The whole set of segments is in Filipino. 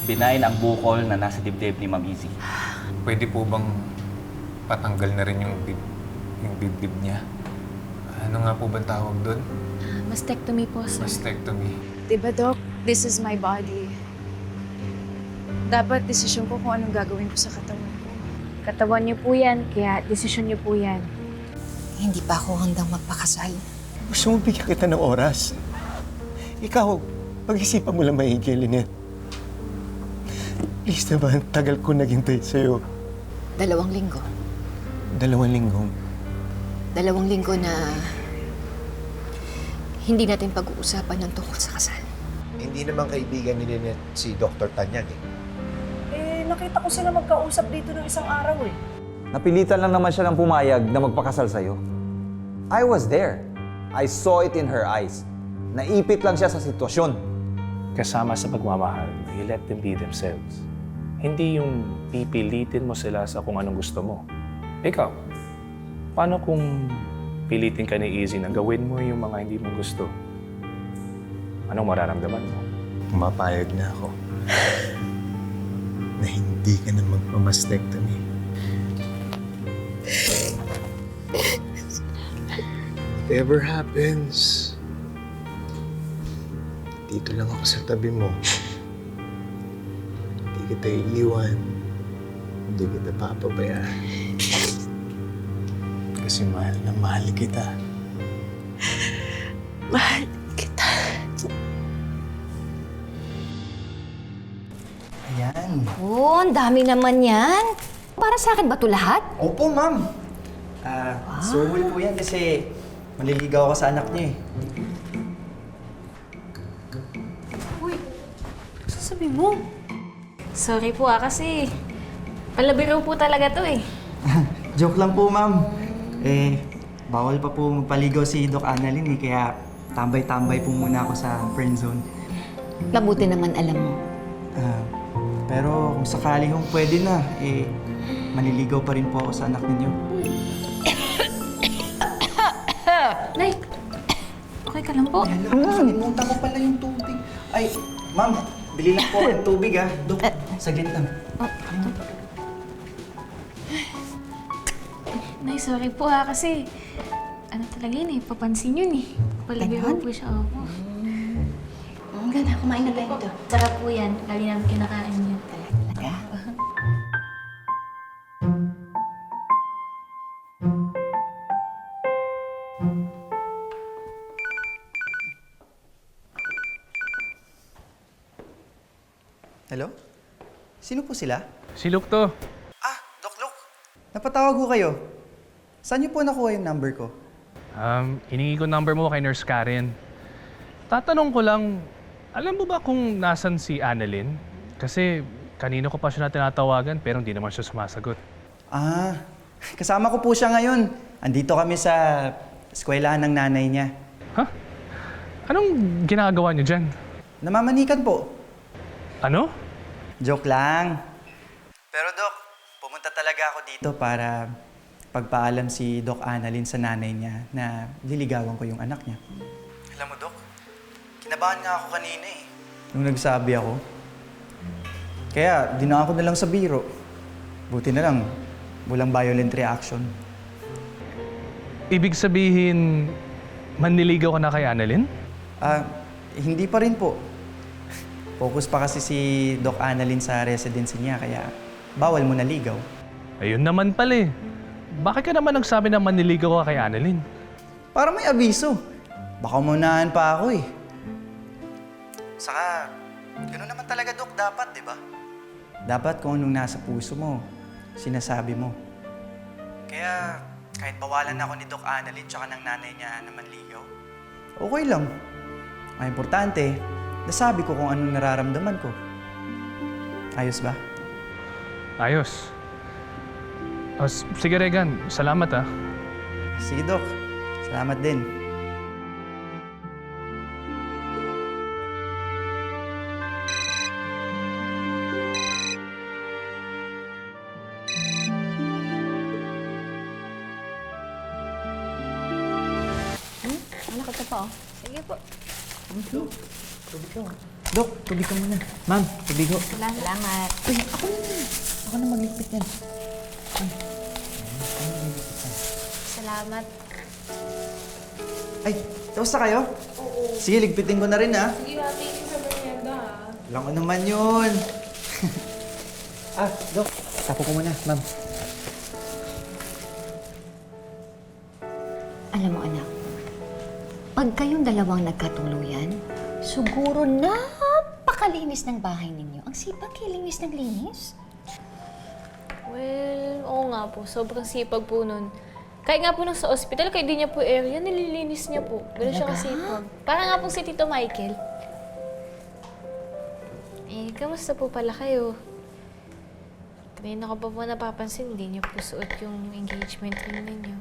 Benign ang bukol na nasa dibdib ni Ma'am Izzy. Pwede po bang patanggal na rin yung dibdib niya? Ano nga po ba tawag doon? Mastectomy po, sir. Mastectomy. Diba, Doc? This is my body. Dapat desisyon ko kung anong gagawin ko sa katawan ko. Katawan niyo po yan, kaya desisyon niyo po yan. Hindi pa ako handang magpakasal. Gusto mo bigyan kita ng oras? Ikaw, pag-isipan mo lang maigi, Lynette. Please naman, tagal ko naghintay sa'yo. 2 linggo. 2 linggong. 2 linggo na hindi natin pag-uusapan ng tungkol sa kasal. Hindi naman kaibigan ni Lynette si Dr. Tanyag eh. Nakita ko sila magkausap dito ng isang araw eh. Napilitan lang naman siya ng pumayag na magpakasal sa'yo. I was there. I saw it in her eyes. Naipit lang siya sa sitwasyon. Kasama sa pagmamahal, you let them be themselves. Hindi yung pipilitin mo sila sa kung anong gusto mo. Ikaw, paano kung pilitin ka ni Izzy na gawin mo yung mga hindi mo gusto? Anong mararamdaman mo? Mapayag na ako. Na hindi ka na magpamastectomy. Whatever happens, dito lang ako sa tabi mo. Hindi kita iiwan. Hindi kita papabayaan. Kasi mahal na mahal kita. Mahal kita. Ayan. Oh, ang dami naman yan. Para sa akin ba ito lahat? Opo, ma'am. Suhol po yan kasi maliligaw ako sa anak niya eh. Uy, sasabi mo? Sorry po kasi palabiro po talaga to eh. Joke lang po, ma'am. Bawal pa po magpaligaw si Doc Annalyn eh, kaya tambay-tambay po muna ako sa friend zone. Mabuti naman alam mo. Pero kung sakali kung pwede na, maliligaw pa rin po ako sa anak ninyo. Nay, okay ka lang po? Nakalimutan ko pala yung tubig. Ay, ma'am, bili lang po ako ng tubig ah. Dok, saglit lang. Nay, sorry po kasi ano talaga yun eh, papansin yun eh. Palabiro po siya ako. Ganda, kumain na tayo dito. Sarap po yan, lagi namin kinakain yun. Talaga? Hello? Sino po sila? Si Luke to. Doc Luke. Napatawag ko kayo. Saan niyo po nakuha yung number ko? Hiningi ko number mo kay Nurse Karen. Tatanong ko lang, alam mo ba kung nasan si Annalyn? Kasi kanino ko pa siya na tinatawagan pero hindi naman siya sumasagot. Kasama ko po siya ngayon. Andito kami sa eskwelahan ng nanay niya. Ha? Anong ginagawa niyo dyan? Namamanikan po. Ano? Joke lang. Pero Doc, pumunta talaga ako dito para pagpaalam si Doc Annalyn sa nanay niya na liligawan ko yung anak niya. Alam mo, Doc, kinabahan nga ako kanina eh. Nung nagsabi ako. Kaya, dinaan ko na lang sa biro. Buti na lang, walang violent reaction. Ibig sabihin, manliligaw ka na kay Annalyn? Hindi pa rin po. Focus pa kasi si Doc Annalyn sa residency niya, kaya bawal mo naligaw. Ayun naman pala eh. Bakit ka naman nagsabi na manliligaw ka kay Annalyn? Para may abiso. Baka maunahan pa ako eh. Saka, gano'n naman talaga, Doc, dapat, di ba? Dapat kung anong nasa puso mo, sinasabi mo. Kaya, kahit bawalan ako ni Doc Annalyn tsaka ng nanay niya na manligaw, okay lang. Ang importante, nasabi ko kung anong nararamdaman ko. Ayos ba? Ayos. Sige, Regan. Salamat ah. Sige, Doc. Salamat din. Ano ka pa oh? Sige po. Tubig ka. Dok, tubig ka muna. Ma'am, tubig ho. Salamat. Uy, ako na magligpit yan. Salamat. Ay, kamusta kayo? Oo. Sige, ligpitin ko na rin, ha? Sige, mami. Sa merienda, Alam ko naman yun. Dok, tapo ko muna, ma'am. Alam mo, anak, pag kayong dalawang nagkatuluyan, siguro napakalinis ng bahay ninyo. Ang sipag kilinis ng linis. Well, oo nga po. Sobrang sipag po nun. Kahit nga po nung sa ospital, kahit di niya po area, nililinis niya po. Ganun siya kasipag. Parang nga po si Tito Michael. Eh, kamusta po pala kayo? Kanina ko pa po napapansin, hindi niyo po suot yung engagement ring ninyo.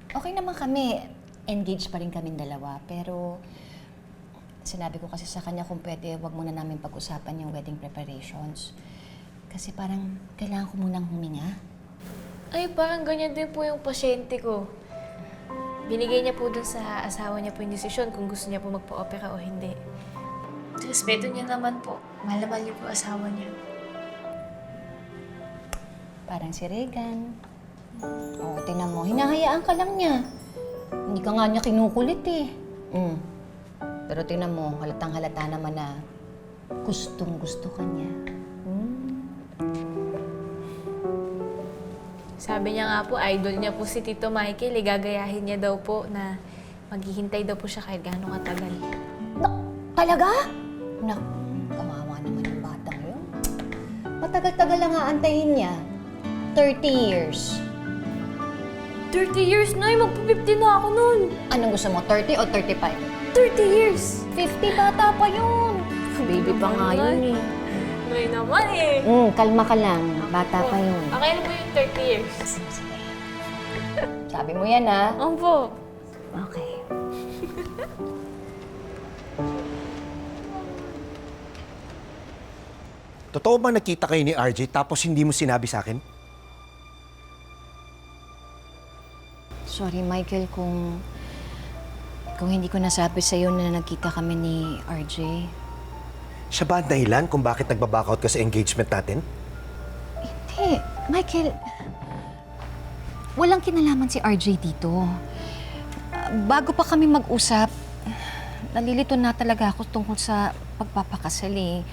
Okay naman kami. Engaged pa rin kaming dalawa. Pero sinabi ko kasi sa kanya kung pwede, wag muna namin pag-usapan yung wedding preparations. Kasi parang kailangan ko munang huminga. Ay, parang ganyan din po yung pasyente ko. Binigay niya po dun sa asawa niya po yung desisyon kung gusto niya po magpa-opera o hindi. Respeto niya naman po. Mahal niya po asawa niya. Parang si Regan. Oo, tingnan mo. Hinahayaan ka lang niya. Hindi ka nga niya kinukulit eh. Pero tingnan mo, halatang-halata naman na gustong-gusto ka niya. Sabi niya nga po, idol niya po si Tito Michael. Gagayahin niya daw po na maghihintay daw po siya kahit gaano katagal. Talaga? Kawawa naman yung batang yun. Matagal-tagal lang aantayin niya. 30 years. 30 years na, magpa-50 na ako nun. Anong gusto mo, 30 o 35? 30 years! 50 bata pa yun. Baby pa nga yun eh. Ngayon naman eh. Kalma ka lang. Bata pa yun. Okay na po yung 30 years. Sabi mo yan, ha? Opo. Okay. Totoo ba nakita kayo ni RJ tapos hindi mo sinabi sa akin? Sorry, Michael, kung hindi ko nasabi sa'yo na nagkita kami ni RJ. Siya ba ang dahilan kung bakit nagbabackout ka sa engagement natin? Hindi. Michael, walang kinalaman si RJ dito. Bago pa kami mag-usap, nalilito na talaga ako tungkol sa pagpapakasal eh.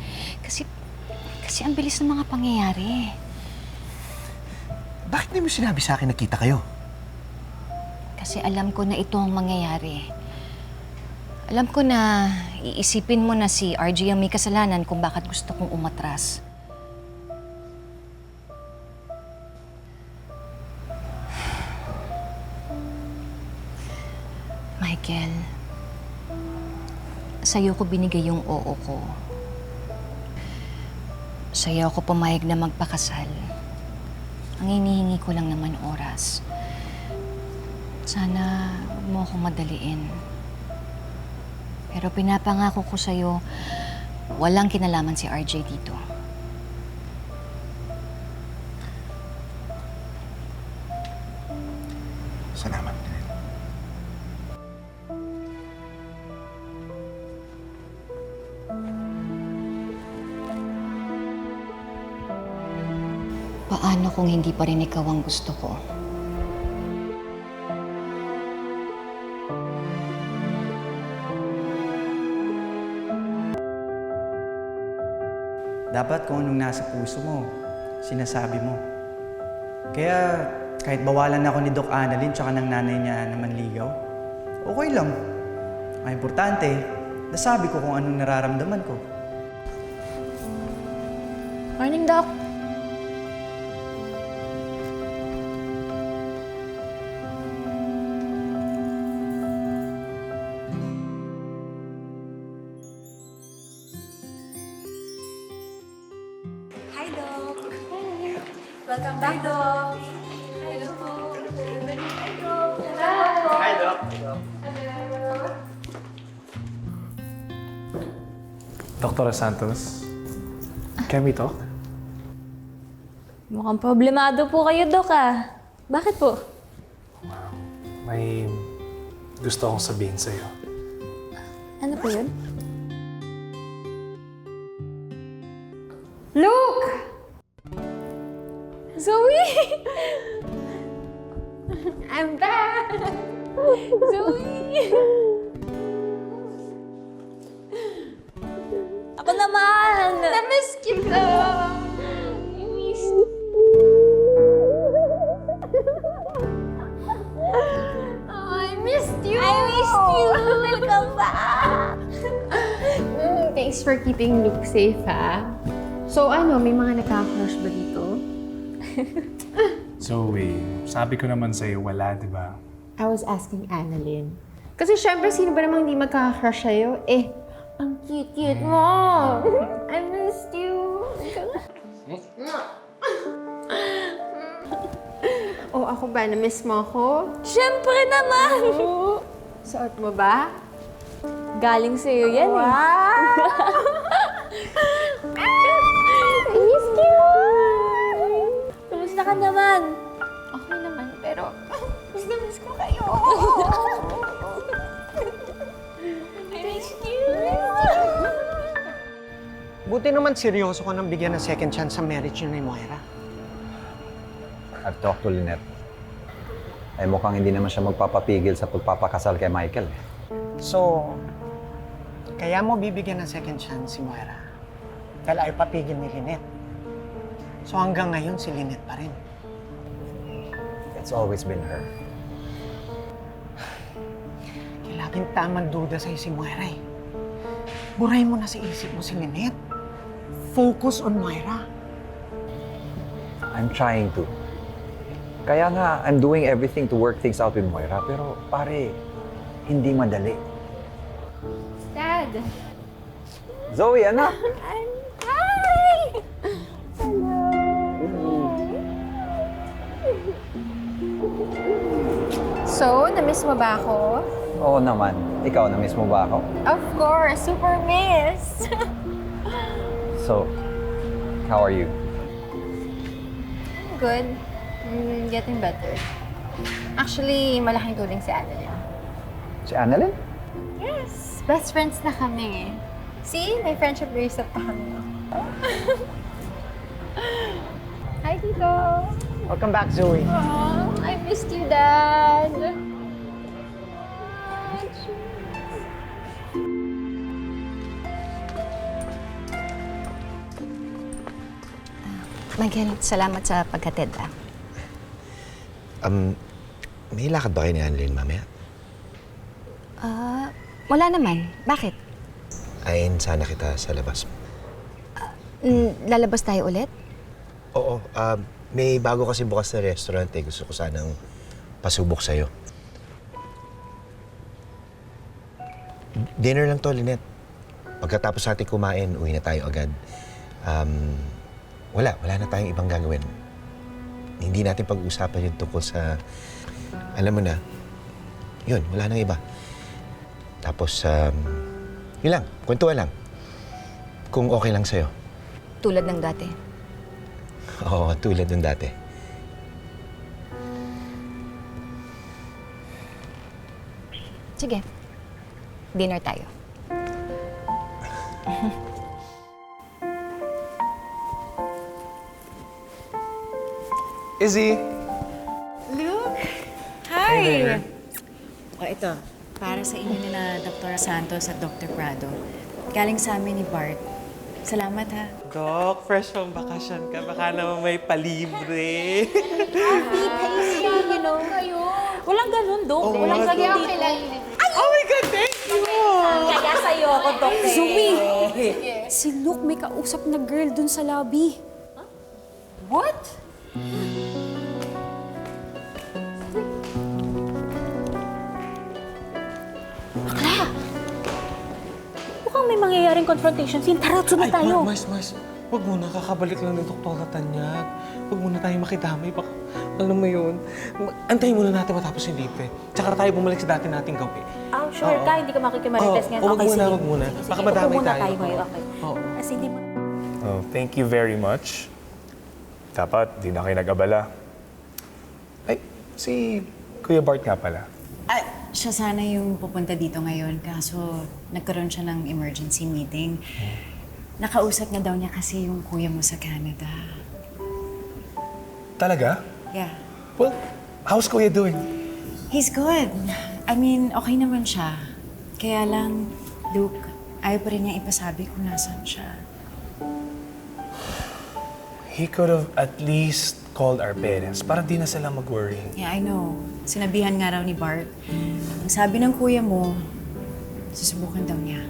Kasi ang bilis ng mga pangyayari. Bakit hindi mo sinabi sa akin nakita kayo? Kasi alam ko na ito ang mangyayari. Alam ko na iisipin mo na si RJ ang may kasalanan kung bakit gusto kong umatras. Michael, sa'yo ko binigay yung oo ko. Sa'yo ako pumayag na magpakasal. Ang hinihingi ko lang naman oras. Sana huwag mo akong madaliin. Pero pinapangako ko sa'yo, walang kinalaman si RJ dito. Salamat. Paano kung hindi pa rin ikaw ang gusto ko? Dapat kung anong nasa puso mo, sinasabi mo. Kaya kahit bawalan ako ni Doc Annalyn tsaka ng nanay niya na manligaw, okay lang. Ang importante, nasabi ko kung anong nararamdaman ko. Morning, Doc. Hi, Doc. Welcome back, Doc. Hello po. Hi, Doc. Dr. Santos, can we talk? Mukhang problemado po kayo, Doc, ah. Bakit po? May gusto akong sabihin sa'yo. Ano po yun? Luke! Zoe! I'm back! Zoe! Ako naman! Na-miss kita! I miss you. Oh, I missed you! I missed you! Welcome back! Thanks for keeping Luke safe, ha? So ano, may mga nakaka-crush ba dito? Zoe, sabi ko naman sa'yo, wala, di ba? I was asking Annalyn. Kasi syempre, sino ba namang hindi magkaka-crush sa'yo? Eh, ang cute-cute mo! I missed you! Oh, ako ba? Na-miss mo ako? Siyempre naman! Suot mo ba? Galing sa'yo yan eh. I miss you! Kamusta ka naman? Okay naman, pero miss ko kayo. I miss you! Buti naman seryoso ka nang bigyan ng second chance sa marriage niyo ni Moira. I've talked to Lynette. Ay mukhang hindi naman siya magpapapigil sa pagpapakasal kay Michael. So, kaya mo bibigyan ng second chance si Moira dahil ayaw papigil ni Lynette. So hanggang ngayon, si Lynette pa rin. It's always been her. Laging tamang duda sa'yo si Moira eh. Buray mo na sa isip mo si Lynette. Focus on Moira. I'm trying to. Kaya nga, I'm doing everything to work things out with Moira. Pero pare, hindi madali. Dad! Zoe, anak! Hi! So, na-miss mo ba ako? Oo naman. Ikaw, na-miss mo ba ako? Of course, super miss! So, how are you? Good. Getting better. Actually, malaking tulong si Annalyn. Si Annalyn? Yes, best friends na kami. See, may friendship bracelet pa kami. Hi, Tito! Welcome back, Zoe. Oh, I missed you, Dad! Michael, salamat sa paghatid ah. May lakad ba kayo ni Annalyn mamaya? Wala naman. Bakit? Ayin sana kita sa labas. Lalabas tayo ulit? Oo, may bago kasi bukas na restaurant eh. Gusto ko sanang pasubok sa'yo. Dinner lang to, Lynette. Pagkatapos natin kumain, uwi na tayo agad. Wala na tayong ibang gagawin. Hindi natin pag-uusapan yung tungkol sa... Alam mo na, yun, wala nang iba. Tapos, yun lang, kwentuhan lang. Kung okay lang sa'yo. Tulad ng dati. Oo, tulad ng dati. Sige. Dinner tayo. Izzy! Hi! O ito, para sa inyo nila Dr. Santos at Dr. Prado. Galing sa amin ni Bart. Salamat ha. Doc, fresh from bakasyon ka. Baka naman may palibre. Walang ganun, Doc. Walang Sige, ganun okay dito. lang. Oh my God, thank you! Kaya sa'yo ako, Doc. Zoe! Si Luke may kausap na girl dun sa lobby. What? Mukhang may mangyayaring confrontation scene. Tara, sunod tayo. Mars, huwag muna. Kakabalik lang ng Dr. Tanyag. Huwag muna tayo makidamay. Baka, alam mo yun, antayin muna natin matapos yung libre. Tsaka tayo bumalik sa dati nating gawin. Sure ka. Hindi ka makikimarites ngayon. Huwag Okay, muna, sige. huwag muna. Sige, Baka sige. madamay Upo muna tayo. tayo ngayon. Okay. Oo. Kasi hindi mo... Oh, thank you very much. Dapat, di na kayo nag-abala. Ay, si Kuya Bart nga pala. Siya sana yung pupunta dito ngayon, kaso nagkaroon siya ng emergency meeting. Nakausap na daw niya kasi yung kuya mo sa Canada. Talaga? Yeah. Well, how's Kuya doing? He's good. I mean, okay naman siya. Kaya lang, Luke, ayaw pa rin niya ipasabi kung nasan siya. He could have at least called our parents para di na sila mag-worry. Yeah, I know. Sinabihan nga raw ni Bart. Ang sabi ng kuya mo, susubukan daw niya.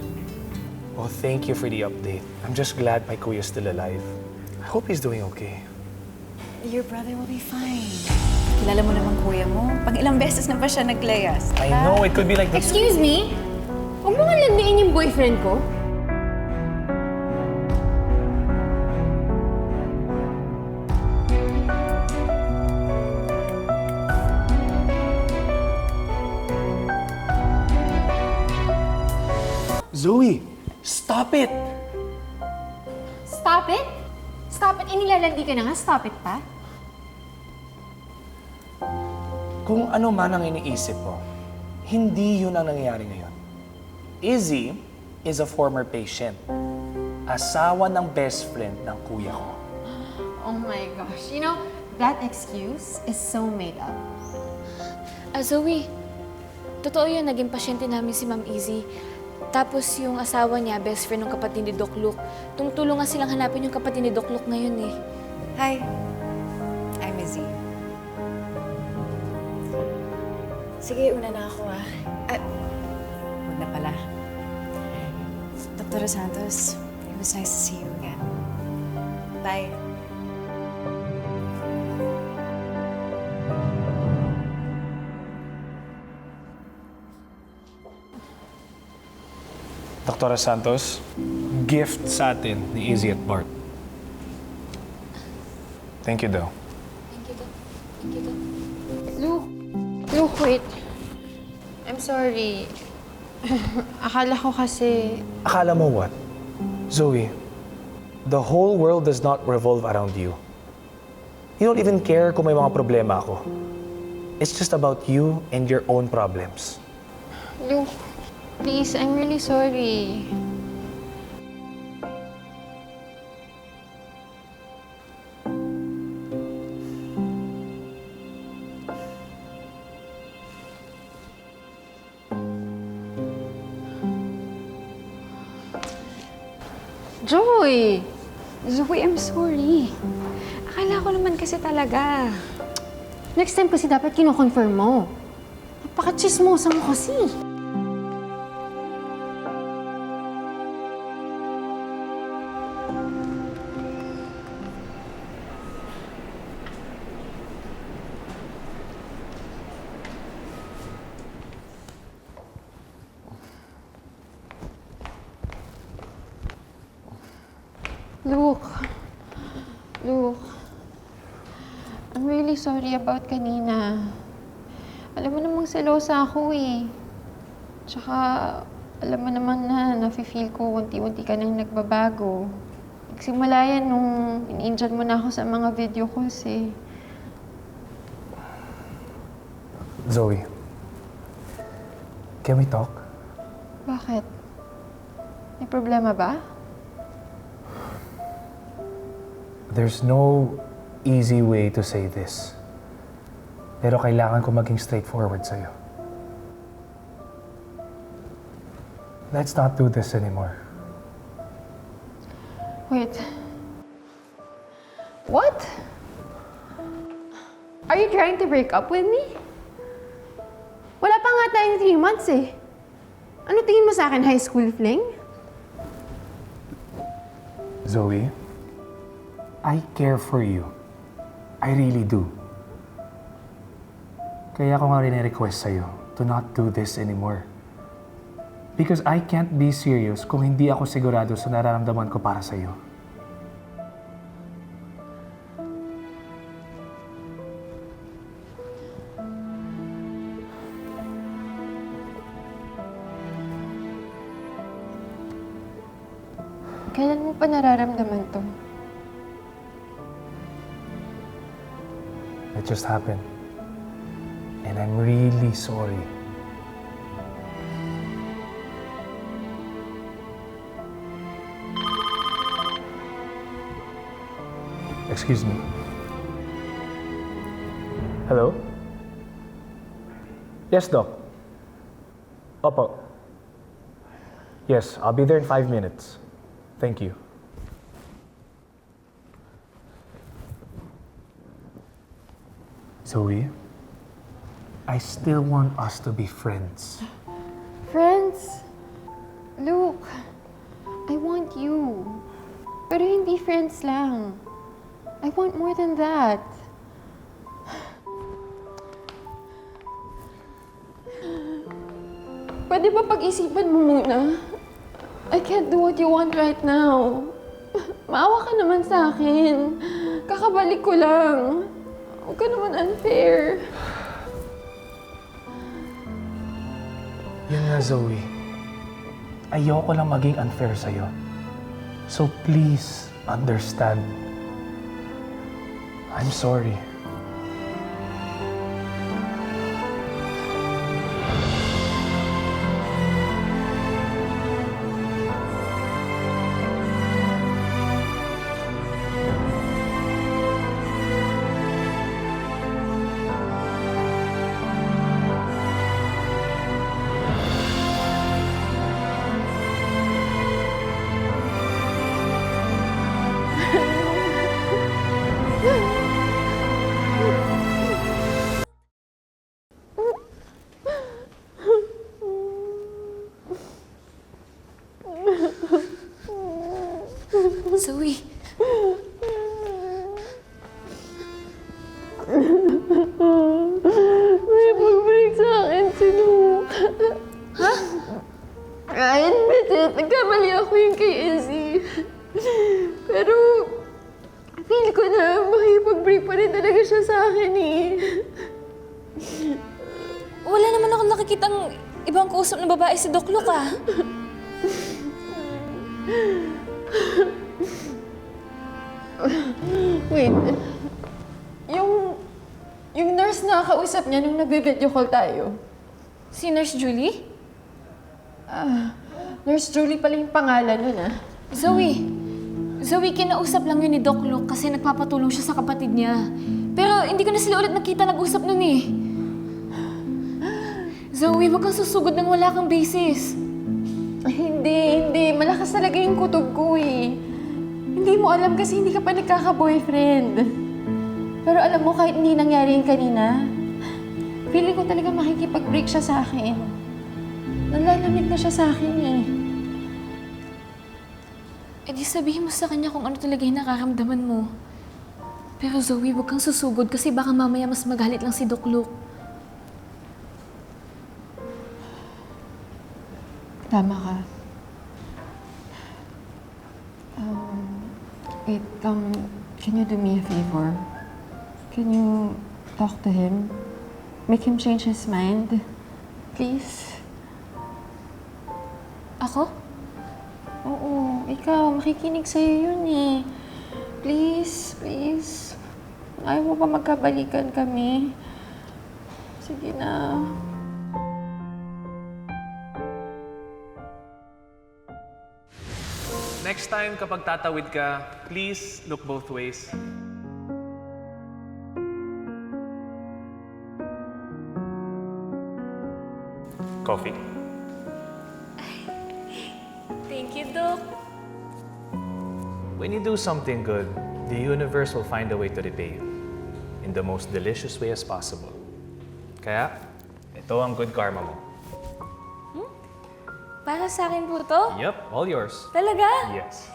Well, thank you for the update. I'm just glad my kuya's still alive. I hope he's doing okay. Your brother will be fine. Kilala mo naman kuya mo. Pag ilang beses na ba siya naglayas? I know, it could be like this. Excuse me? Huwag mo nga landiin yung boyfriend ko. Zoe, stop it! Stop it? Stop it? Inilalandi ka na nga. Stop it pa? Kung ano man ang iniisip mo, hindi yun ang nangyayari ngayon. Izzy is a former patient. Asawa ng best friend ng kuya ko. Oh my gosh. You know, that excuse is so made up. Zoe, totoo yun, naging pasyente namin si Ma'am Izzy. Tapos yung asawa niya, best friend ng kapatid ni Doc Luke. Tumutulong nga silang hanapin yung kapatid ni Doc Luke ngayon eh. Hi, I'm Izzy. Sige, una na ako huwag na pala. Dr. Santos, it was nice to see you again. Bye. Dr. Santos, gift sa atin ni Izzy at Bart. Thank you daw. Thank you, Doc. Thank you, Doc. Luke, wait. I'm sorry. Akala ko kasi... Akala mo what? Zoe, the whole world does not revolve around you. You don't even care kung may mga problema ako. It's just about you and your own problems. Luke, please, I'm really sorry. Joy! Zoe, I'm sorry. Akala ko naman kasi talaga. Next time kasi dapat kino-confirm mo. Napaka-chismosa mo kasi. Luke, I'm really sorry about kanina. Alam mo namang selosa ako eh. Tsaka, alam mo naman na nafe-feel ko unti-unti ka nang nagbabago. Nagsimula yan nung in-injure mo na ako sa mga video calls eh. Zoe, can we talk? Bakit? May problema ba? There's no easy way to say this. Pero kailangan ko maging straightforward sa'yo. Let's not do this anymore. Wait. What? Are you trying to break up with me? Wala pa nga tayong 3 months eh. Ano tingin mo sa akin, high school fling? Zoe, I care for you. I really do. Kaya ako nga rin-request sa'yo to not do this anymore. Because I can't be serious kung hindi ako sigurado sa nararamdaman ko para sa'yo. Kailan mo pa nararamdaman to? It just happened. And I'm really sorry. Excuse me. Hello? Yes, Doc. Opo. Yes, I'll be there in 5 minutes. Thank you. Zoe, I still want us to be friends. Friends? Look, I want you. Pero hindi friends lang. I want more than that. Pwede ba pag-isipan mo muna? I can't do what you want right now. Maawa ka naman sa akin. Kakabalik ko lang. Huwag ka naman unfair. Yun nga, Zoe. Ayoko lang maging unfair sa'yo. So please, understand. I'm sorry. Zoe. May pag-break sa akin si Luke. Ha? I admit it. Nagkamali ako yung kay Izzy. Pero, feel ko na makipag-break pa rin talaga siya sa akin eh. Wala naman ako nakikitang ibang kausap na babae si Doc Luke, ah. Wait. Yung nurse na kausap niya nung nagbe-video call tayo. Si Nurse Julie? Nurse Julie pala yung pangalan nun, ah. Zoe, kinausap lang yun ni Doc Luke kasi nagpapatulong siya sa kapatid niya. Pero hindi ko na sila ulit nakita nag-usap nun eh. Zoe, wag kang susugod nang wala kang basis. Hindi. Malakas talaga yung kutob ko eh. Hindi mo alam kasi hindi ka pa nagkaka-boyfriend. Pero alam mo, kahit hindi nangyari yung kanina, feeling ko talaga makikipag-break siya sa akin. Nalalamig na siya sa akin eh. E di sabihin mo sa kanya kung ano talaga yung nakaramdaman mo. Pero Zoe, wag kang susugod kasi baka mamaya mas magalit lang si Doc Luke. Tama ka. Wait, can you do me a favor? Can you talk to him? Make him change his mind? Please? Ako? Oo, ikaw. Makikinig sa'yo yun eh. Please. Ayaw mo ba magkabalikan kami? Sige na. Next time kapag tatawid ka, please look both ways. Coffee. Thank you, Doc. When you do something good, the universe will find a way to repay you in the most delicious way as possible. Kaya, ito ang good karma mo. Para sa akin po to? Yep, all yours. Talaga? Yes.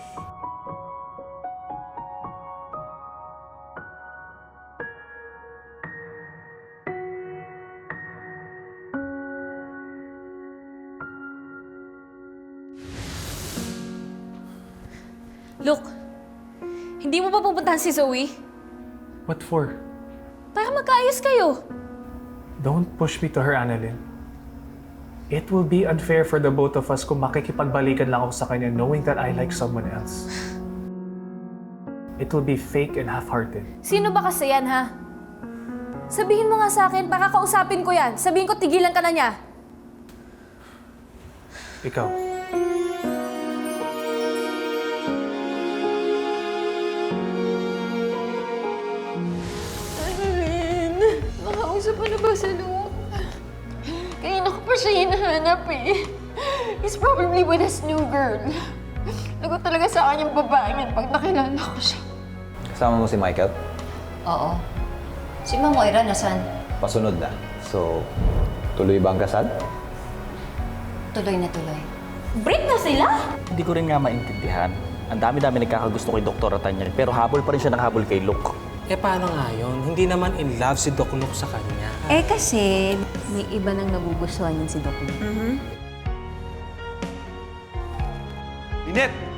Look, hindi mo ba pupuntahan si Zoe? What for? Para magkaayos kayo. Don't push me to her, Annalyn. It will be unfair for the both of us kung makikipagbalikan lang ako sa kanya knowing that I like someone else. It will be fake and half-hearted. Sino ba kasi yan, ha? Sabihin mo nga sa akin, para kausapin ko yan. Sabihin ko, tigilan ka na niya. Ikaw. ba si Luke? Kanina ko pa siya hinahanap eh. He's probably with his new girl. Lagot talaga sa akin yung babae yan pag nakilala ko siya. Kasama mo si Michael? Oo. Si Ma'am Moira, nasan? Pasunod na. So, tuloy ba ang kasal? Tuloy na tuloy. Break na sila? Hindi ko rin nga maintindihan. Ang dami-dami nagkakagusto kay Dr. Tanya, pero habol pa rin siya ng habol kay Luke. Eh, paano nga yun? Hindi naman in love si Doc Luke sa kanya. Eh kasi, may iba nang nagugustuhan yun si Doc Luke. Lynette!